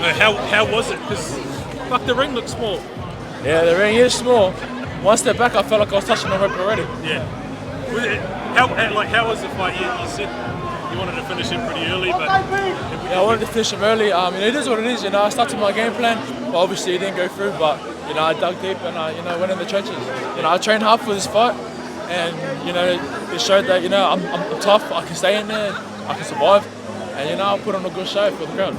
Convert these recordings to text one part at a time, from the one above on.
How was it? Because the ring looks small. Yeah, the ring is small. One step back, I felt like I was touching the rope already. Yeah. How was the fight? You said you wanted to finish it pretty early, but I wanted to finish him early. It is what it is. I started my game plan, but obviously it didn't go through. But I dug deep and I went in the trenches. I trained hard for this fight, and it showed that I'm tough. I can stay in there. I can survive, and I put on a good show for the crowd.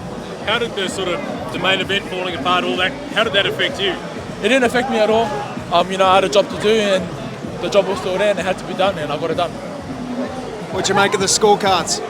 How did the main event falling apart, all that? How did that affect you? It didn't affect me at all. I had a job to do, and the job was still there, and it had to be done, and I got it done. What'd you make of the scorecards?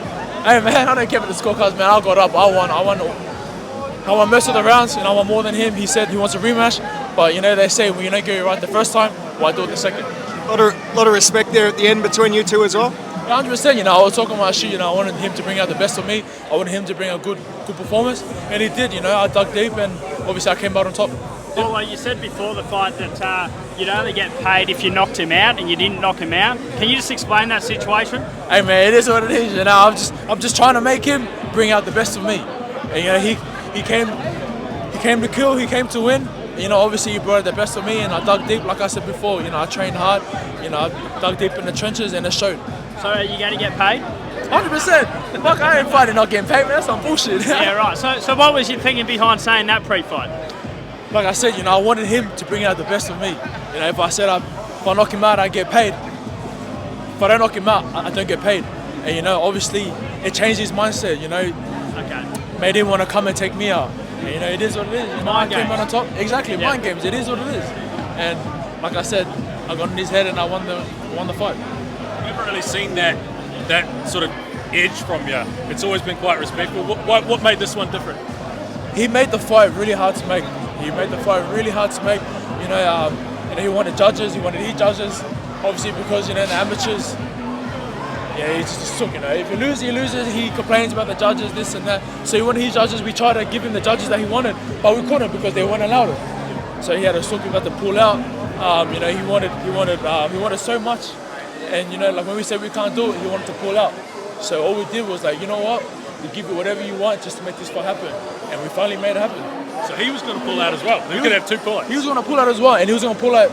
Hey man, I don't care about the scorecards, man. I got up. I won most of the rounds, I won more than him. He said he wants a rematch, but they say when you don't get it right the first time, why do it the second? A lot of respect there at the end between you two as well. 100%. I was talking my shit. I wanted him to bring out the best of me. I wanted him to bring a good performance, and he did. I dug deep, and obviously I came out on top. Well, like you said before the fight that you'd only get paid if you knocked him out, and you didn't knock him out. Can you just explain that situation? Hey man, it is what it is. I'm just trying to make him bring out the best of me. And he came to kill. He came to win. Obviously he brought out the best of me, and I dug deep. Like I said before, I trained hard. I dug deep in the trenches, and it showed. So are you going to get paid? 100%. Fuck, I ain't fighting not getting paid, man. That's some bullshit. Yeah, right. So what was you thinking behind saying that pre-fight? Like I said, I wanted him to bring out the best of me. If I said if I knock him out, I get paid. If I don't knock him out, I don't get paid. And obviously, it changed his mindset. Okay. Made him want to come and take me out. And, it is what it is. I came out on top. Exactly, yeah. Mind games. It is what it is. And like I said, I got in his head and I won the fight. I've never really seen that sort of edge from you. It's always been quite respectful. What made this one different? He made the fight really hard to make. He wanted judges. He wanted judges. Obviously, because the amateurs. Yeah, he just took. If he loses. He complains about the judges, this and that. So he wanted judges. We tried to give him the judges that he wanted, but we couldn't because they weren't allowed it. So he had a suck. He had to pull out. He wanted so much, and when we said we can't do it, he wanted to pull out. So all we did was what? We give you whatever you want just to make this fight happen, and we finally made it happen. So he was going to pull out as well. He could have 2 fights. He was going to pull out as well, and he was going to pull out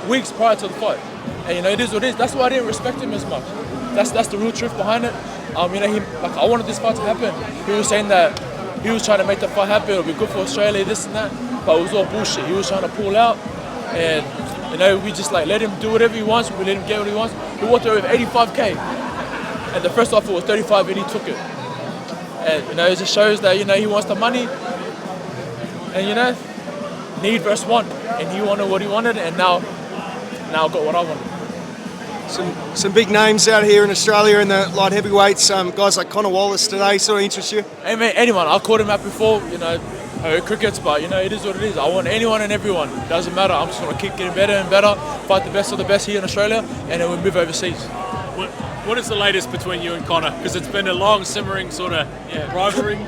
weeks prior to the fight. And it is what it is. That's why I didn't respect him as much. That's the real truth behind it. I wanted this fight to happen. He was saying that he was trying to make the fight happen. It'll be good for Australia, this and that. But it was all bullshit. He was trying to pull out, and we just let him do whatever he wants. We let him get what he wants. He walked away with 85K, and the first offer was 35, and he took it. And it just shows that he wants the money. And need versus want, and he wanted what he wanted, and now I got what I wanted. Some big names out here in Australia in the light heavyweights. Guys like Wallace today sort of interest you? Hey man, anyone. I called him out before. Crickets, but it is what it is. I want anyone and everyone. It doesn't matter. I'm just gonna keep getting better and better, fight the best of the best here in Australia, and then we'll move overseas. What is the latest between you and Conor? Because it's been a long simmering sort of rivalry.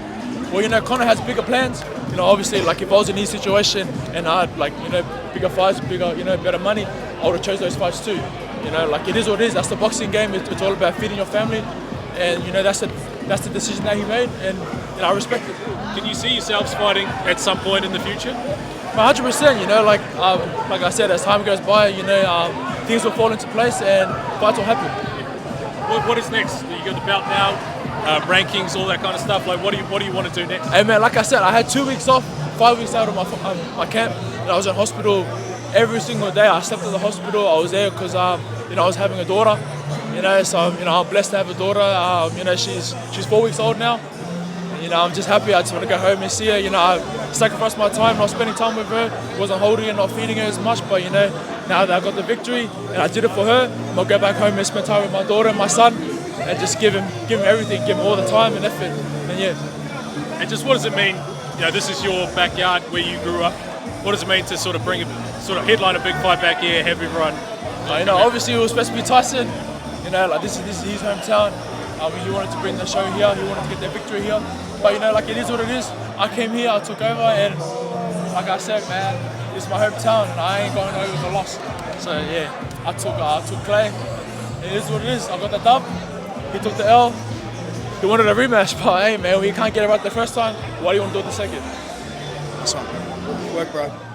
Well, Conor has bigger plans. Obviously, if I was in his situation and I had bigger fights, bigger, better money, I would have chose those fights too. It is what it is. That's the boxing game. It's all about feeding your family, and that's the decision that he made, and I respect it. Can you see yourselves fighting at some point in the future? 100%. Like I said, as time goes by, things will fall into place and fights will happen. What is next? You got the belt now. Rankings, all that kind of stuff. What do you want to do next? Hey man, like I said, I had 2 weeks off, 5 weeks out of my camp, and I was in hospital every single day. I slept at the hospital. I was there because I was having a daughter. So I'm blessed to have a daughter. She's 4 weeks old now. And, I'm just happy. I just want to go home and see her. I sacrificed my time, not spending time with her. Wasn't holding her, not feeding her as much. But now that I got the victory and I did it for her, I'm gonna go back home and spend time with my daughter and my son. And just give him everything, give him all the time and effort, and yeah. And just what does it mean? This is your backyard where you grew up. What does it mean to sort of headline a big fight back here, have everyone? Obviously it was supposed to be Tyson. This is his hometown. He wanted to bring the show here. He wanted to get the victory here. But it is what it is. I came here, I took over, and like I said, man, this is my hometown, and I ain't going over with a loss. So yeah, I took Clay. It is what it is. I got the dub. He took the L. He wanted a rematch, but hey man, we can't get it right the first time. Why do you want to do it the second? Nice one. Work, bro.